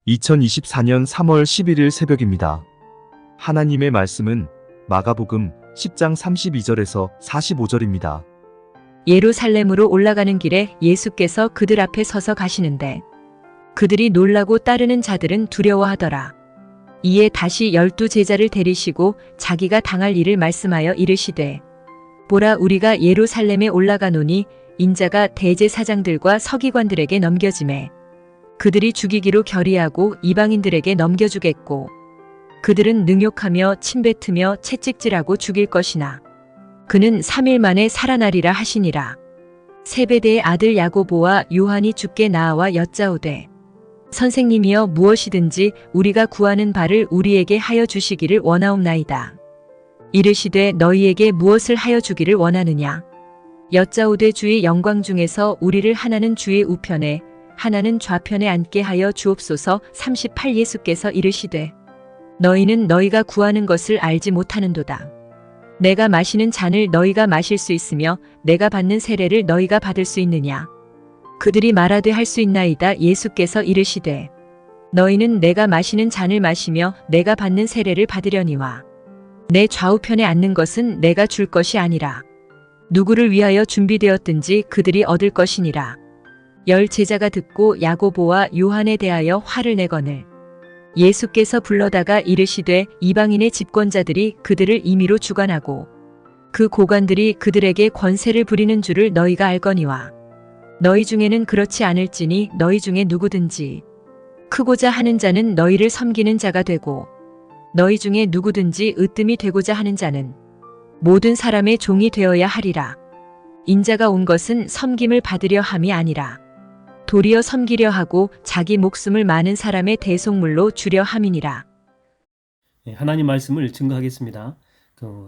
2024년 3월 11일 새벽입니다. 하나님의 말씀은 마가복음 10장 32절에서 45절입니다. 예루살렘으로 올라가는 길에 예수께서 그들 앞에 서서 가시는데 그들이 놀라고 따르는 자들은 두려워하더라. 이에 다시 12 제자를 데리시고 자기가 당할 일을 말씀하여 이르시되 보라 우리가 예루살렘에 올라가노니 인자가 대제사장들과 서기관들에게 넘겨지매 그들이 죽이기로 결의하고 이방인들에게 넘겨주겠고 그들은 능욕하며 침뱉으며 채찍질하고 죽일 것이나 그는 3일 만에 살아나리라 하시니라. 세베대의 아들 야고보와 요한이 주께 나아와 여짜오되 선생님이여 무엇이든지 우리가 구하는 바를 우리에게 하여 주시기를 원하옵나이다. 이르시되 너희에게 무엇을 하여 주기를 원하느냐. 여짜오되 주의 영광 중에서 우리를 하나는 주의 우편에 하나는 좌편에 앉게 하여 주옵소서. 38 예수께서 이르시되 너희는 너희가 구하는 것을 알지 못하는도다. 내가 마시는 잔을 너희가 마실 수 있으며 내가 받는 세례를 너희가 받을 수 있느냐. 그들이 말하되 할 수 있나이다. 예수께서 이르시되 너희는 내가 마시는 잔을 마시며 내가 받는 세례를 받으려니와 내 좌우편에 앉는 것은 내가 줄 것이 아니라 누구를 위하여 준비되었든지 그들이 얻을 것이니라. 10 제자가 듣고 야고보와 요한에 대하여 화를 내거늘 예수께서 불러다가 이르시되 이방인의 집권자들이 그들을 임의로 주관하고 그 고관들이 그들에게 권세를 부리는 줄을 너희가 알거니와 너희 중에는 그렇지 않을지니 너희 중에 누구든지 크고자 하는 자는 너희를 섬기는 자가 되고 너희 중에 누구든지 으뜸이 되고자 하는 자는 모든 사람의 종이 되어야 하리라. 인자가 온 것은 섬김을 받으려 함이 아니라 도리어 섬기려 하고 자기 목숨을 많은 사람의 대속물로 주려 함이니라. 하나님 말씀을 증거하겠습니다.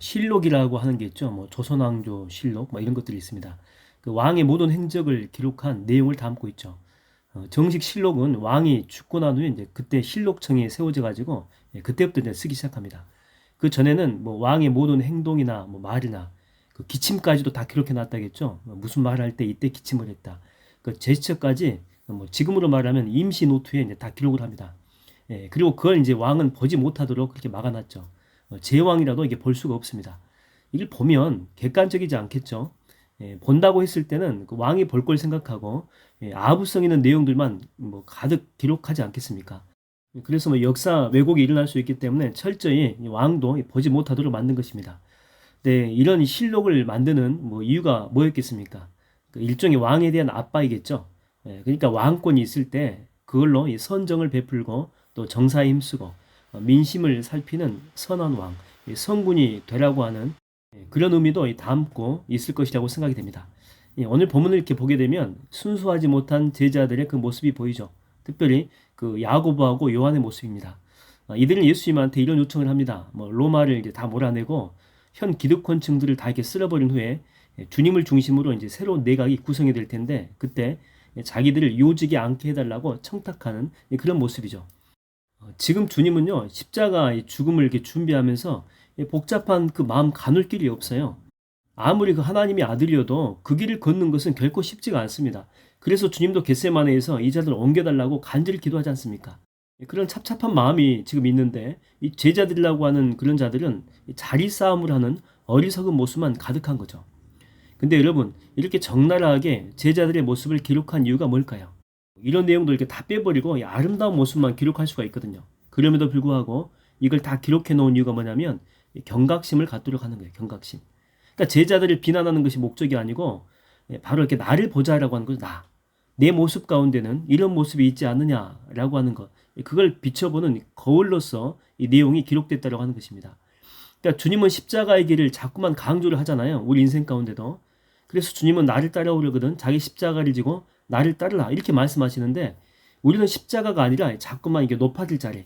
실록이라고 하는 게 있죠. 조선왕조 실록 이런 것들이 있습니다. 그 왕의 모든 행적을 기록한 내용을 담고 있죠. 정식 실록은 왕이 죽고 난 후에 이제 그때 실록청이 세워져 가지고 그때부터 이제 쓰기 시작합니다. 그 전에는 왕의 모든 행동이나 말이나 그 기침까지도 다 기록해 놨다겠죠. 무슨 말을 할 때 이때 기침을 했다. 그 제스처까지 지금으로 말하면 임시 노트에 이제 다 기록을 합니다. 그리고 그걸 이제 왕은 보지 못하도록 그렇게 막아놨죠. 제왕이라도 이게 볼 수가 없습니다. 이걸 보면 객관적이지 않겠죠. 본다고 했을 때는 그 왕이 볼 걸 생각하고 아부성 있는 내용들만 가득 기록하지 않겠습니까? 그래서 역사 왜곡이 일어날 수 있기 때문에 철저히 왕도 보지 못하도록 만든 것입니다. 네, 이런 실록을 만드는 이유가 뭐였겠습니까? 일종의 왕에 대한 압박이겠죠. 그러니까 왕권이 있을 때 그걸로 선정을 베풀고 또 정사에 힘쓰고 민심을 살피는 선한 왕, 성군이 되라고 하는 그런 의미도 담고 있을 것이라고 생각이 됩니다. 오늘 본문을 이렇게 보게 되면 순수하지 못한 제자들의 그 모습이 보이죠. 특별히 그 야고보하고 요한의 모습입니다. 이들은 예수님한테 이런 요청을 합니다. 로마를 이제 다 몰아내고 현 기득권층들을 다 이렇게 쓸어버린 후에 주님을 중심으로 이제 새로운 내각이 구성이 될 텐데 그때 자기들을 요직에 앉게 해달라고 청탁하는 그런 모습이죠. 지금 주님은요 십자가 죽음을 이렇게 준비하면서 복잡한 그 마음 가눌 길이 없어요. 아무리 그 하나님의 아들이어도 그 길을 걷는 것은 결코 쉽지가 않습니다. 그래서 주님도 겟세마네에서 이 자들을 옮겨달라고 간절히 기도하지 않습니까? 그런 찹찹한 마음이 지금 있는데 이 제자들이라고 하는 그런 자들은 자리 싸움을 하는 어리석은 모습만 가득한 거죠. 근데 여러분 이렇게 적나라하게 제자들의 모습을 기록한 이유가 뭘까요? 이런 내용도 이렇게 다 빼버리고 이 아름다운 모습만 기록할 수가 있거든요. 그럼에도 불구하고 이걸 다 기록해 놓은 이유가 뭐냐면 경각심을 갖도록 하는 거예요. 경각심. 그러니까 제자들을 비난하는 것이 목적이 아니고 바로 이렇게 나를 보자라고 하는 거죠. 내 모습 가운데는 이런 모습이 있지 않느냐라고 하는 것. 그걸 비춰보는 거울로서 이 내용이 기록됐다고 하는 것입니다. 그러니까 주님은 십자가의 길을 자꾸만 강조를 하잖아요. 우리 인생 가운데도. 그래서 주님은 나를 따라오려거든 자기 십자가를 지고 나를 따르라 이렇게 말씀하시는데 우리는 십자가가 아니라 자꾸만 이게 높아질 자리,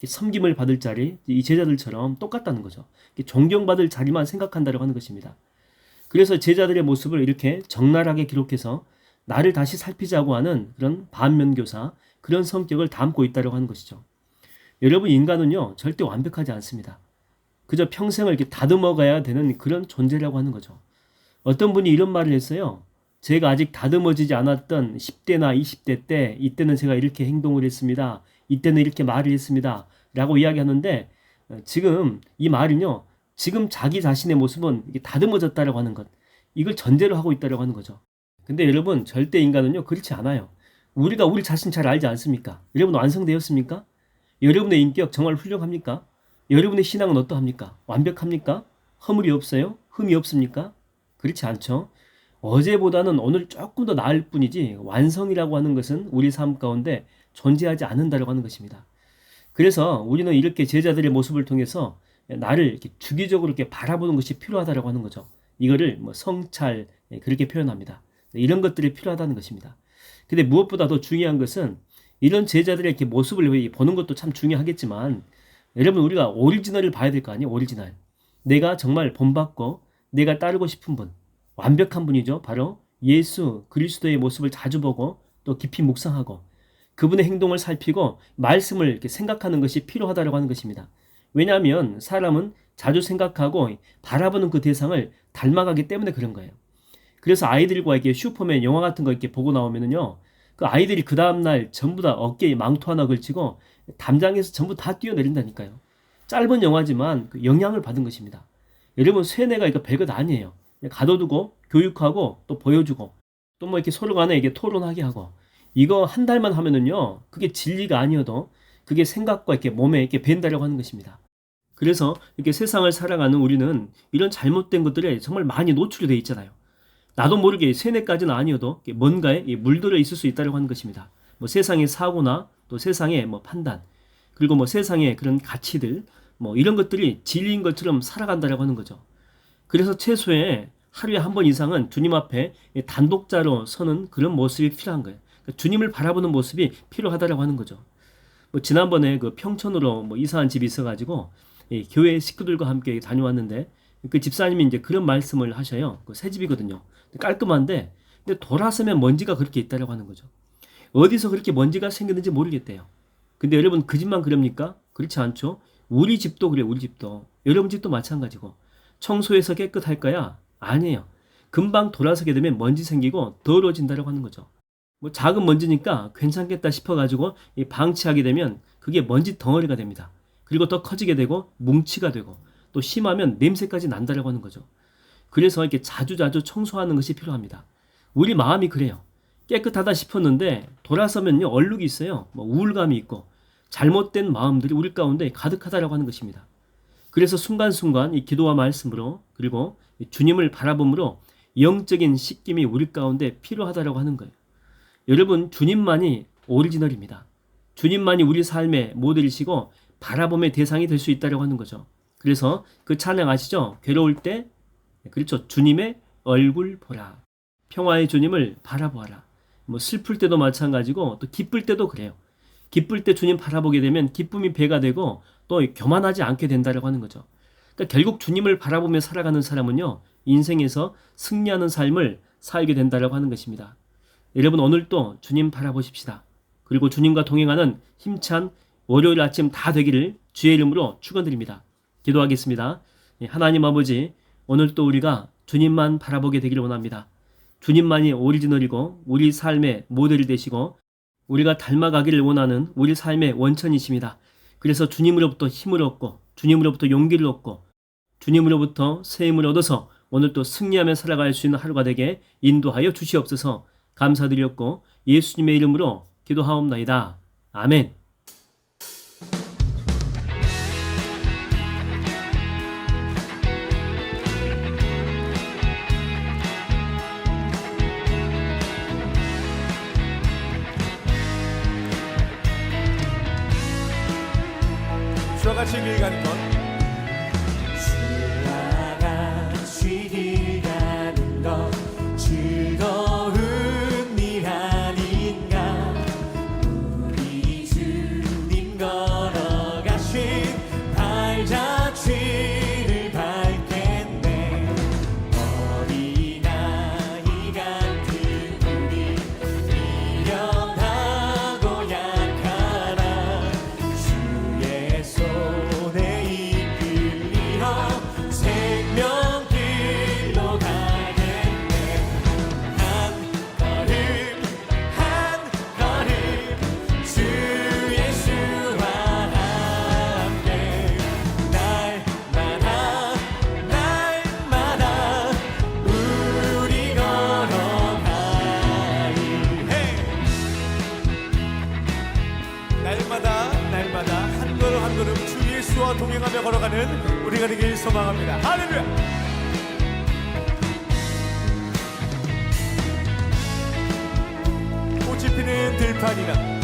섬김을 받을 자리, 이 제자들처럼 똑같다는 거죠. 존경받을 자리만 생각한다고 하는 것입니다. 그래서 제자들의 모습을 이렇게 적나라하게 기록해서 나를 다시 살피자고 하는 그런 반면교사, 그런 성격을 담고 있다고 하는 것이죠. 여러분 인간은요 절대 완벽하지 않습니다. 그저 평생을 이렇게 다듬어 가야 되는 그런 존재라고 하는 거죠. 어떤 분이 이런 말을 했어요. 제가 아직 다듬어지지 않았던 10대나 20대 때 이때는 제가 이렇게 행동을 했습니다. 이때는 이렇게 말을 했습니다. 라고 이야기하는데 지금 이 말은요. 지금 자기 자신의 모습은 이게 다듬어졌다라고 하는 것. 이걸 전제로 하고 있다라고 하는 거죠. 근데 여러분 절대 인간은요. 그렇지 않아요. 우리가 우리 자신 잘 알지 않습니까? 여러분 완성되었습니까? 여러분의 인격 정말 훌륭합니까? 여러분의 신앙은 어떠합니까? 완벽합니까? 허물이 없어요? 흠이 없습니까? 그렇지 않죠. 어제보다는 오늘 조금 더 나을 뿐이지 완성이라고 하는 것은 우리 삶 가운데 존재하지 않는다라고 하는 것입니다. 그래서 우리는 이렇게 제자들의 모습을 통해서 나를 이렇게 주기적으로 이렇게 바라보는 것이 필요하다라고 하는 거죠. 이거를 뭐 성찰 그렇게 표현합니다. 이런 것들이 필요하다는 것입니다. 근데 무엇보다 더 중요한 것은 이런 제자들의 이렇게 모습을 보는 것도 참 중요하겠지만 여러분 우리가 오리지널을 봐야 될 거 아니에요. 오리지널. 내가 정말 본받고 내가 따르고 싶은 분, 완벽한 분이죠. 바로 예수 그리스도의 모습을 자주 보고 또 깊이 묵상하고 그분의 행동을 살피고 말씀을 이렇게 생각하는 것이 필요하다고 하는 것입니다. 왜냐하면 사람은 자주 생각하고 바라보는 그 대상을 닮아가기 때문에 그런 거예요. 그래서 아이들과 이렇게 슈퍼맨 영화 같은 거 이렇게 보고 나오면은요, 그 아이들이 그 다음날 전부 다 어깨에 망토 하나 걸치고 담장에서 전부 다 뛰어내린다니까요. 짧은 영화지만 그 영향을 받은 것입니다. 여러분 쇠뇌가 이거 별것 아니에요. 가둬두고 교육하고 또 보여주고 또 뭐 이렇게 서로 간에 이게 토론하게 하고 이거 한 달만 하면은요, 그게 진리가 아니어도 그게 생각과 이렇게 몸에 이렇게 밴다라고 하는 것입니다. 그래서 이렇게 세상을 살아가는 우리는 이런 잘못된 것들에 정말 많이 노출이 되어 있잖아요. 나도 모르게 세뇌까지는 아니어도 뭔가에 물들어 있을 수 있다고 하는 것입니다. 뭐 세상의 사고나 또 세상의 뭐 판단, 그리고 뭐 세상의 그런 가치들, 뭐 이런 것들이 진리인 것처럼 살아간다라고 하는 거죠. 그래서 최소에 하루에 한 번 이상은 주님 앞에 단독자로 서는 그런 모습이 필요한 거예요. 그러니까 주님을 바라보는 모습이 필요하다라고 하는 거죠. 뭐 지난번에 그 평촌으로 뭐 이사한 집이 있어가지고 교회 식구들과 함께 다녀왔는데 그 집사님이 이제 그런 말씀을 하셔요. 그 새 집이거든요. 깔끔한데 근데 돌아서면 먼지가 그렇게 있다라고 하는 거죠. 어디서 그렇게 먼지가 생겼는지 모르겠대요. 근데 여러분 그 집만 그럽니까? 그렇지 않죠. 우리 집도 그래요. 우리 집도. 여러분 집도 마찬가지고. 청소해서 깨끗할 거야? 아니에요. 금방 돌아서게 되면 먼지 생기고 더러워진다라고 하는 거죠. 뭐 작은 먼지니까 괜찮겠다 싶어가지고 방치하게 되면 그게 먼지 덩어리가 됩니다. 그리고 더 커지게 되고 뭉치가 되고 또 심하면 냄새까지 난다라고 하는 거죠. 그래서 이렇게 자주자주 청소하는 것이 필요합니다. 우리 마음이 그래요. 깨끗하다 싶었는데 돌아서면요 얼룩이 있어요. 뭐 우울감이 있고 잘못된 마음들이 우리 가운데 가득하다라고 하는 것입니다. 그래서 순간순간 이 기도와 말씀으로 그리고 주님을 바라봄으로 영적인 씻김이 우리 가운데 필요하다라고 하는 거예요. 여러분 주님만이 오리지널입니다. 주님만이 우리 삶의 모델이시고 바라봄의 대상이 될 수 있다고 하는 거죠. 그래서 그 찬양 아시죠? 괴로울 때 그렇죠. 주님의 얼굴 보라. 평화의 주님을 바라보아라. 뭐 슬플 때도 마찬가지고 또 기쁠 때도 그래요. 기쁠 때 주님 바라보게 되면 기쁨이 배가 되고 또 교만하지 않게 된다고 하는 거죠. 그러니까 결국 주님을 바라보며 살아가는 사람은요. 인생에서 승리하는 삶을 살게 된다고 하는 것입니다. 여러분 오늘도 주님 바라보십시다. 그리고 주님과 동행하는 힘찬 월요일 아침 다 되기를 주의 이름으로 축원드립니다. 기도하겠습니다. 하나님 아버지, 오늘 또 우리가 주님만 바라보게 되기를 원합니다. 주님만이 오리지널이고 우리 삶의 모델이 되시고 우리가 닮아가기를 원하는 우리 삶의 원천이십니다. 그래서 주님으로부터 힘을 얻고 주님으로부터 용기를 얻고 주님으로부터 새 힘을 얻어서 오늘 또 승리하며 살아갈 수 있는 하루가 되게 인도하여 주시옵소서. 감사드렸고 예수님의 이름으로 기도하옵나이다. 아멘. 주와 같이 길 가는 것 주와 같이 길 가는 것 즐거운 일 아닌가 우리 주님 걸어가신 발자취를 밟겠네 어린아이 같은 우리 미련하고 약하나 주의 손에 그리스도와 동행하며 걸어가는 우리가 되길 소망합니다. 할렐루야. 꽃이 피는 들판이나